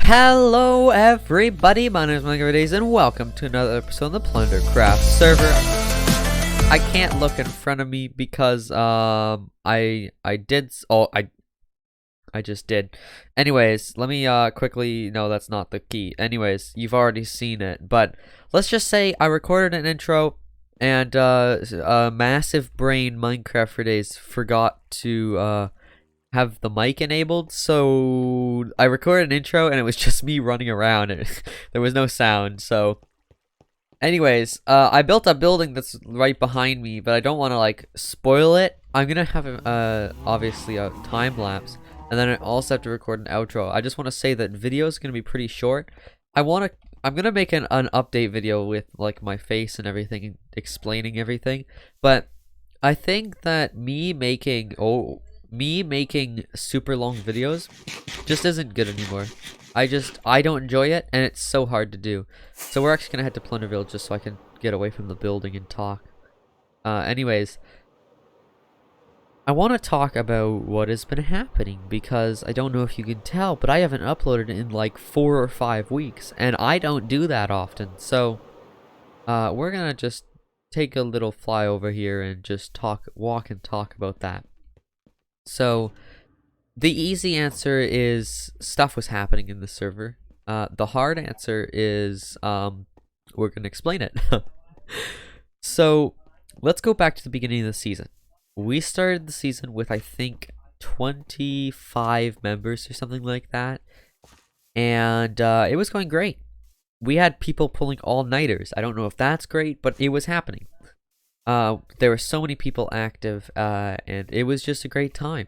Hello everybody, my name is Mike and welcome to another episode of the PlunderCraft server. I can't look in front of me because I just did. Anyways, let me quickly, no, that's not the key. Anyways, you've already seen it, but let's just say I recorded an intro and a massive brain Minecraft for days forgot to have the mic enabled, so I recorded an intro and it was just me running around and there was no sound. So anyways, I built a building that's right behind me, but I don't want to like spoil it. I'm gonna have obviously a time lapse, and then I also have to record an outro. I just want to say that video is gonna be pretty short. I'm gonna make an update video with like my face and everything and explaining everything, but I think that me making super long videos just isn't good anymore. I don't enjoy it, and it's so hard to do. So we're actually gonna head to Plunderville just so I can get away from the building and talk. Anyways, I want to talk about what has been happening because I don't know if you can tell, but I haven't uploaded in like 4 or 5 weeks, and I don't do that often. So we're gonna just take a little fly over here and just walk and talk about that. So, the easy answer is stuff was happening in the server. The hard answer is we're going to explain it. So, let's go back to the beginning of the season. We started the season with, I think, 25 members or something like that. And it was going great. We had people pulling all-nighters. I don't know if that's great, but it was happening. There were so many people active, and it was just a great time.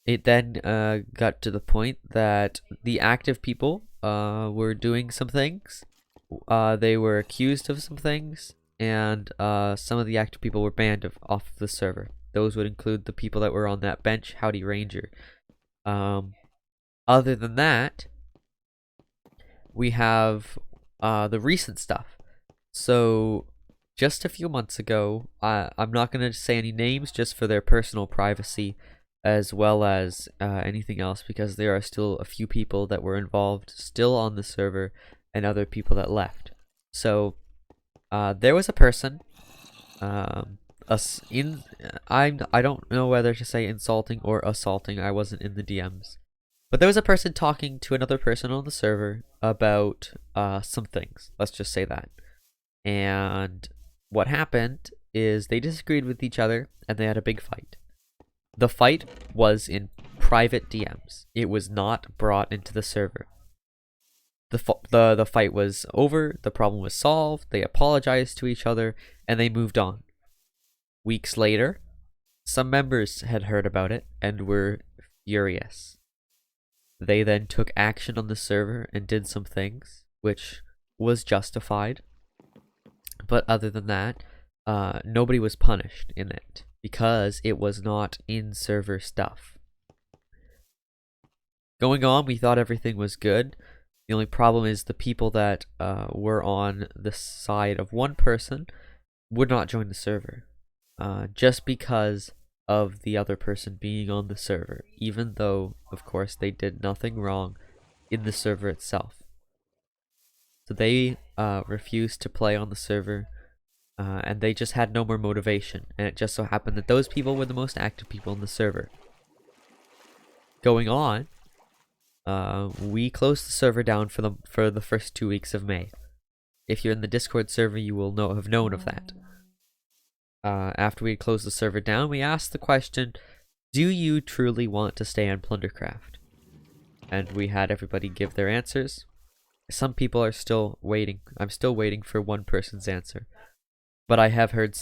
It then got to the point that the active people were doing some things. They were accused of some things, and some of the active people were banned off of the server. Those would include the people that were on that bench, Howdy Ranger. Other than that, we have the recent stuff. So just a few months ago, I'm not going to say any names just for their personal privacy, as well as anything else, because there are still a few people that were involved still on the server and other people that left. So there was a person, I don't know whether to say insulting or assaulting. I wasn't in the DMs. But there was a person talking to another person on the server about some things. Let's just say that. And what happened is they disagreed with each other and they had a big fight. The fight was in private DMs. It was not brought into the server. The fight was over, the problem was solved, they apologized to each other, and they moved on. Weeks later, some members had heard about it and were furious. They then took action on the server and did some things, which was justified. But other than that, nobody was punished in it because it was not in-server stuff. Going on, we thought everything was good. The only problem is the people that were on the side of one person would not join the server, just because of the other person being on the server, even though, of course, they did nothing wrong in the server itself. So they refused to play on the server, and they just had no more motivation, and it just so happened that those people were the most active people on the server. Going on, we closed the server down for the first 2 weeks of May. If you're in the Discord server, you will have known of that. After we closed the server down, we asked the question, do you truly want to stay on PlunderCraft? And we had everybody give their answers. Some people are still waiting. I'm still waiting for one person's answer. But I have heard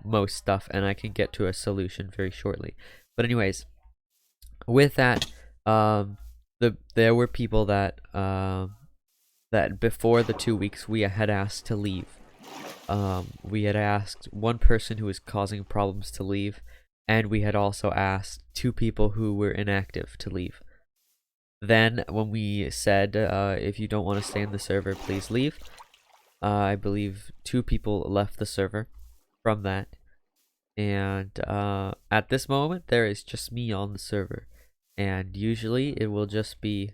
most stuff, and I can get to a solution very shortly. But anyways, with that, there were people that before the 2 weeks we had asked to leave. We had asked one person who was causing problems to leave, and we had also asked 2 people who were inactive to leave. Then, when we said, if you don't want to stay in the server, please leave, I believe 2 people left the server from that. And at this moment, there is just me on the server. And usually, it will just be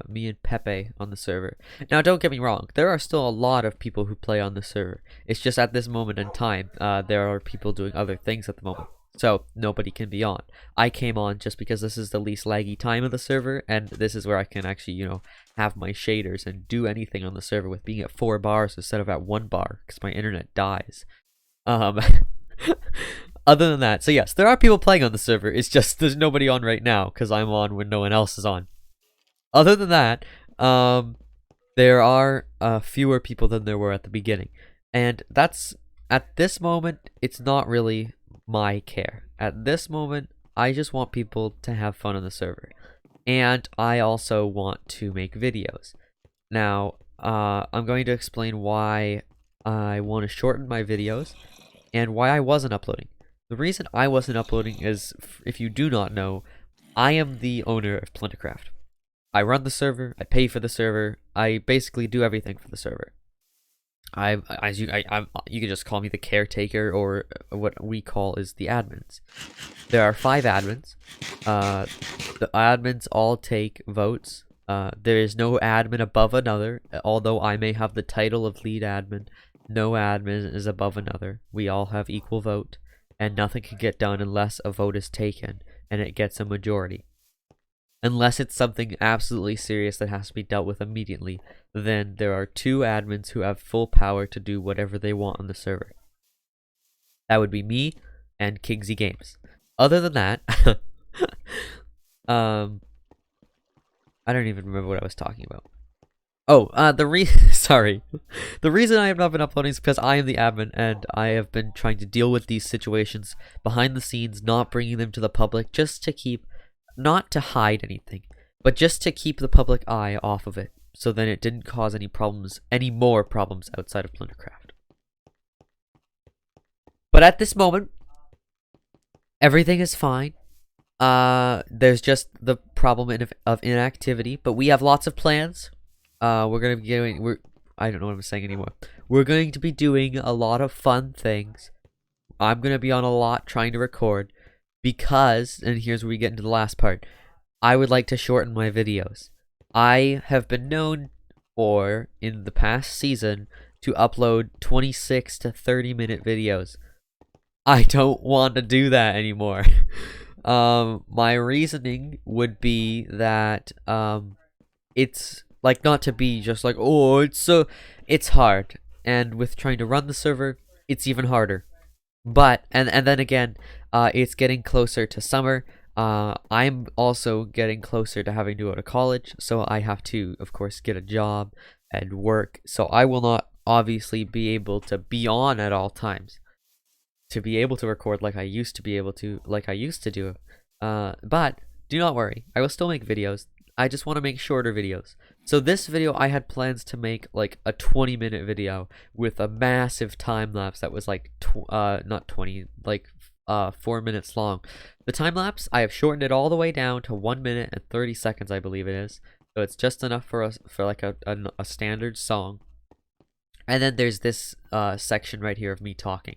me and Pepe on the server. Now, don't get me wrong, there are still a lot of people who play on the server. It's just at this moment in time, there are people doing other things at the moment. So, nobody can be on. I came on just because this is the least laggy time of the server, and this is where I can actually, you know, have my shaders and do anything on the server with being at 4 bars instead of at 1 bar, because my internet dies. Other than that, so yes, there are people playing on the server, it's just there's nobody on right now, because I'm on when no one else is on. Other than that, there are fewer people than there were at the beginning, and that's, at this moment, it's not really my care. At this moment, I just want people to have fun on the server, and I also want to make videos. Now, I'm going to explain why I want to shorten my videos and why I wasn't uploading. The reason I wasn't uploading is, if you do not know, I am the owner of PlunderCraft. I run the server, I pay for the server, I basically do everything for the server. You can just call me the caretaker, or what we call is the admins. There are 5 admins. The admins all take votes. There is no admin above another, although I may have the title of lead admin. No admin is above another. We all have equal vote, and nothing can get done unless a vote is taken and it gets a majority. Unless it's something absolutely serious that has to be dealt with immediately, then there are 2 admins who have full power to do whatever they want on the server. That would be me and Kingsy Games. Other than that, I don't even remember what I was talking about. Oh, sorry. The reason I have not been uploading is because I am the admin, and I have been trying to deal with these situations behind the scenes, not bringing them to the public, just to keep, not to hide anything, but just to keep the public eye off of it, so then it didn't cause any problems, any more problems outside of PlunderCraft. But at this moment, everything is fine. There's just the problem of inactivity, but we have lots of plans. We're gonna be doing, I don't know what I'm saying anymore. We're going to be doing a lot of fun things. I'm gonna be on a lot trying to record, because, and here's where we get into the last part, I would like to shorten my videos. I have been known for, in the past season, to upload 26 to 30-minute videos. I don't want to do that anymore. My reasoning would be that, it's, like, not to be just like, oh, it's hard. And with trying to run the server, it's even harder. But, and then again, it's getting closer to summer. I'm also getting closer to having to go to college, so I have to, of course, get a job and work. So I will not obviously be able to be on at all times, to be able to record like I used to be able to, like I used to do. But do not worry, I will still make videos. I just want to make shorter videos. So this video, I had plans to make like a 20-minute video with a massive time lapse that was like not 20, like 4 minutes long. The time lapse, I have shortened it all the way down to 1 minute and 30 seconds, I believe it is. So it's just enough for us for like a standard song. And then there's this section right here of me talking.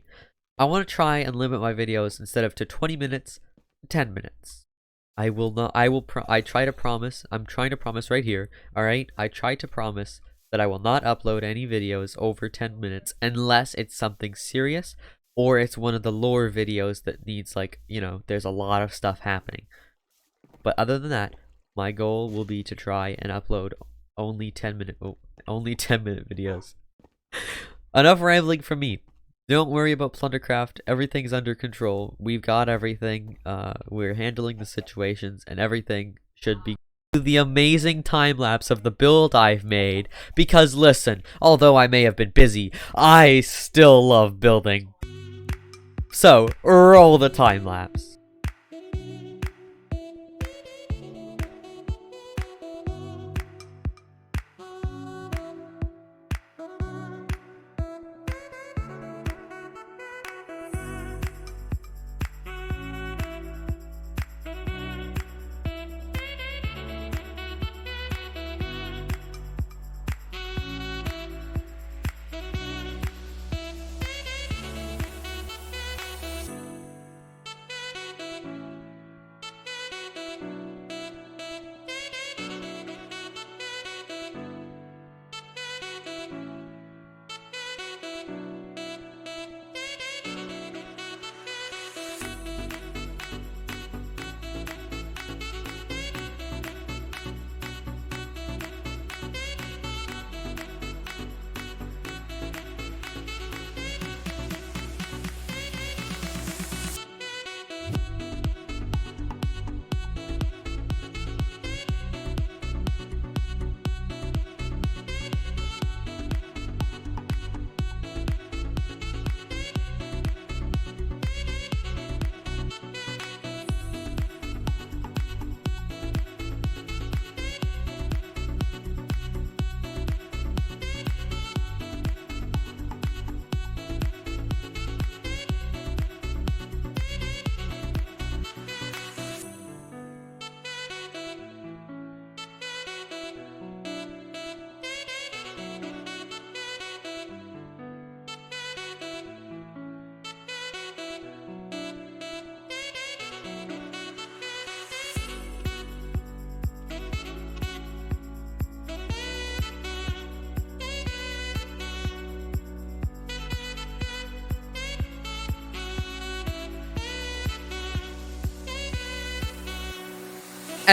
I want to try and limit my videos, instead of to 20 minutes, 10 minutes. I will not, I try to promise, I'm trying to promise right here, alright? I try to promise that I will not upload any videos over 10 minutes unless it's something serious, or it's one of the lore videos that needs, like, you know, there's a lot of stuff happening. But other than that, my goal will be to try and upload only 10-minute videos. Enough rambling from me. Don't worry about PlunderCraft, everything's under control. We've got everything, we're handling the situations, and everything should be the amazing time-lapse of the build I've made. Because listen, although I may have been busy, I still love building. So, roll the time-lapse.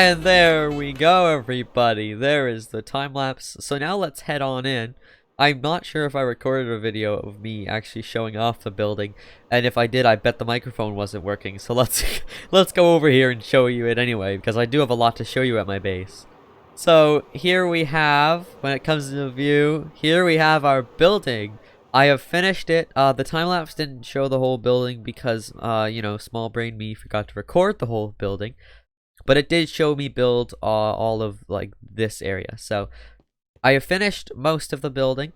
And there we go, everybody. There is the time lapse. So now let's head on in. I'm not sure if I recorded a video of me actually showing off the building, and if I did, I bet the microphone wasn't working. So let's go over here and show you it anyway, because I do have a lot to show you at my base. So here we have, when it comes into view, here we have our building. I have finished it. The time lapse didn't show the whole building because, you know, small brain me forgot to record the whole building. But it did show me build all of like this area. So I have finished most of the building.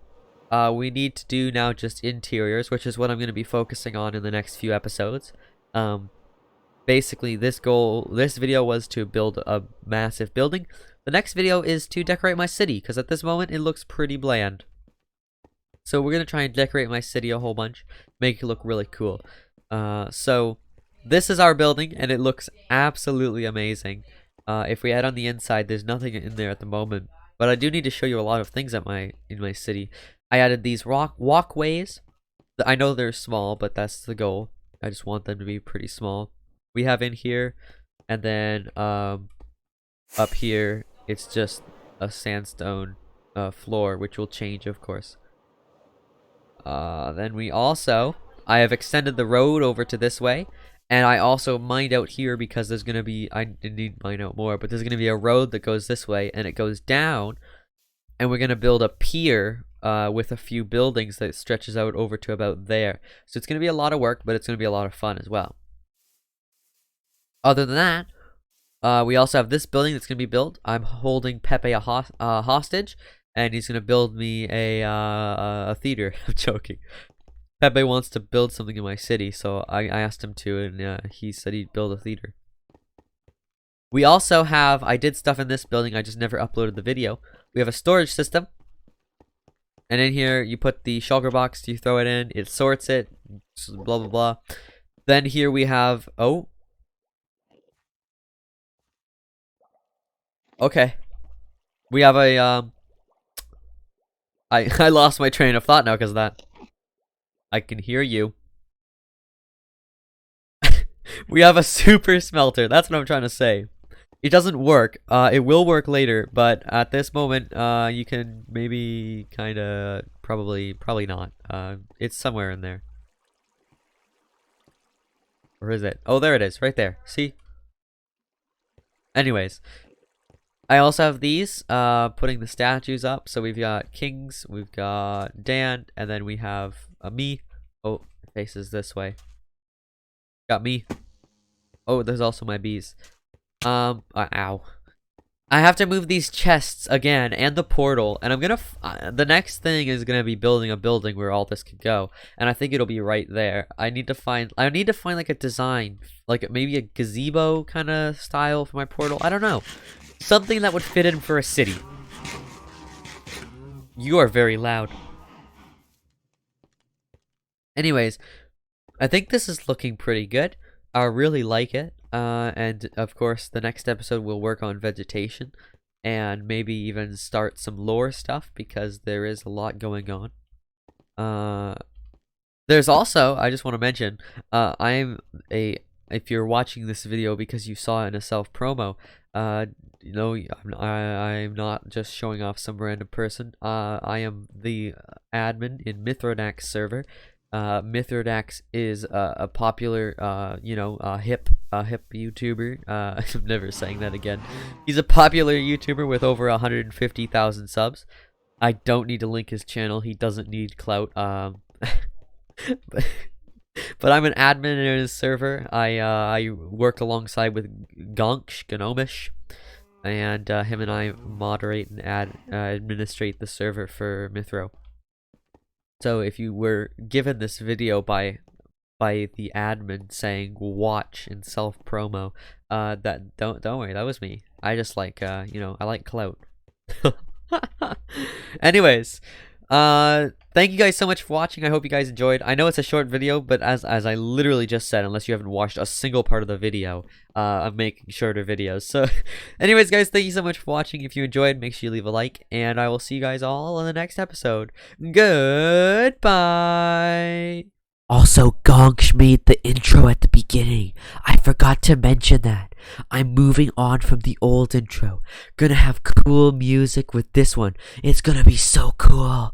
We need to do now just interiors, which is what I'm going to be focusing on in the next few episodes. Basically, this video was to build a massive building. The next video is to decorate my city, because at this moment it looks pretty bland. So we're going to try and decorate my city a whole bunch, make it look really cool. So this is our building, and it looks absolutely amazing. If we add on the inside, there's nothing in there at the moment. But I do need to show you a lot of things at in my city. I added these walkways. I know they're small, but that's the goal. I just want them to be pretty small. We have in here, and then up here, it's just a sandstone floor, which will change, of course. Then I have extended the road over to this way. And I also mined out here because there's going to be, I need to mine out more, but there's going to be a road that goes this way and it goes down. And we're going to build a pier with a few buildings that stretches out over to about there. So it's going to be a lot of work, but it's going to be a lot of fun as well. Other than that, we also have this building that's going to be built. I'm holding Pepe a hostage, and he's going to build me a theater. I'm joking. Pepe wants to build something in my city, so I asked him to, and he said he'd build a theater. We also have, I did stuff in this building, I just never uploaded the video. We have a storage system, and in here you put the shulker box, you throw it in, it sorts it, blah blah blah. Then here we have, oh. Okay. We have a, I lost my train of thought now because of that. I can hear you. We have a super smelter. That's what I'm trying to say. It doesn't work. It will work later, but at this moment, you can maybe kind of probably not. It's somewhere in there. Or is it? Oh, there it is, right there. See? Anyways, I also have these, putting the statues up. So we've got kings, we've got Dan, and then we have me. Oh, it faces this way. Got me. Oh, there's also my bees. Ow. I have to move these chests again, and the portal, and I'm gonna, the next thing is gonna be building a building where all this could go, and I think it'll be right there. I need to find like a design, like maybe a gazebo kind of style for my portal. I don't know. Something that would fit in for a city. You are very loud. Anyways, I think this is looking pretty good. I really like it. And of course, the next episode will work on vegetation and maybe even start some lore stuff because there is a lot going on. There's also, I just want to mention, if you're watching this video because you saw it in a self-promo, you know, I'm not just showing off some random person. I am the admin in Mithrodax server. Mithrodax is a popular, hip YouTuber. I'm never saying that again. He's a popular YouTuber with over 150,000 subs. I don't need to link his channel. He doesn't need clout. But I'm an admin in his server. I work alongside with Gnomish, and him and I moderate and administrate the server for Mithro. So if you were given this video by the admin saying watch in self promo, that don't worry, that was me. I just like I like clout. Anyways, thank you guys so much for watching. I hope you guys enjoyed. I know it's a short video, but as I literally just said, unless you haven't watched a single part of the video, I'm making shorter videos. So anyways, guys, thank you so much for watching. If you enjoyed, make sure you leave a like, and I will see you guys all in the next episode. Goodbye. Also, Gonk made the intro at the beginning. I forgot to mention that. I'm moving on from the old intro. Gonna have cool music with this one. It's gonna be so cool.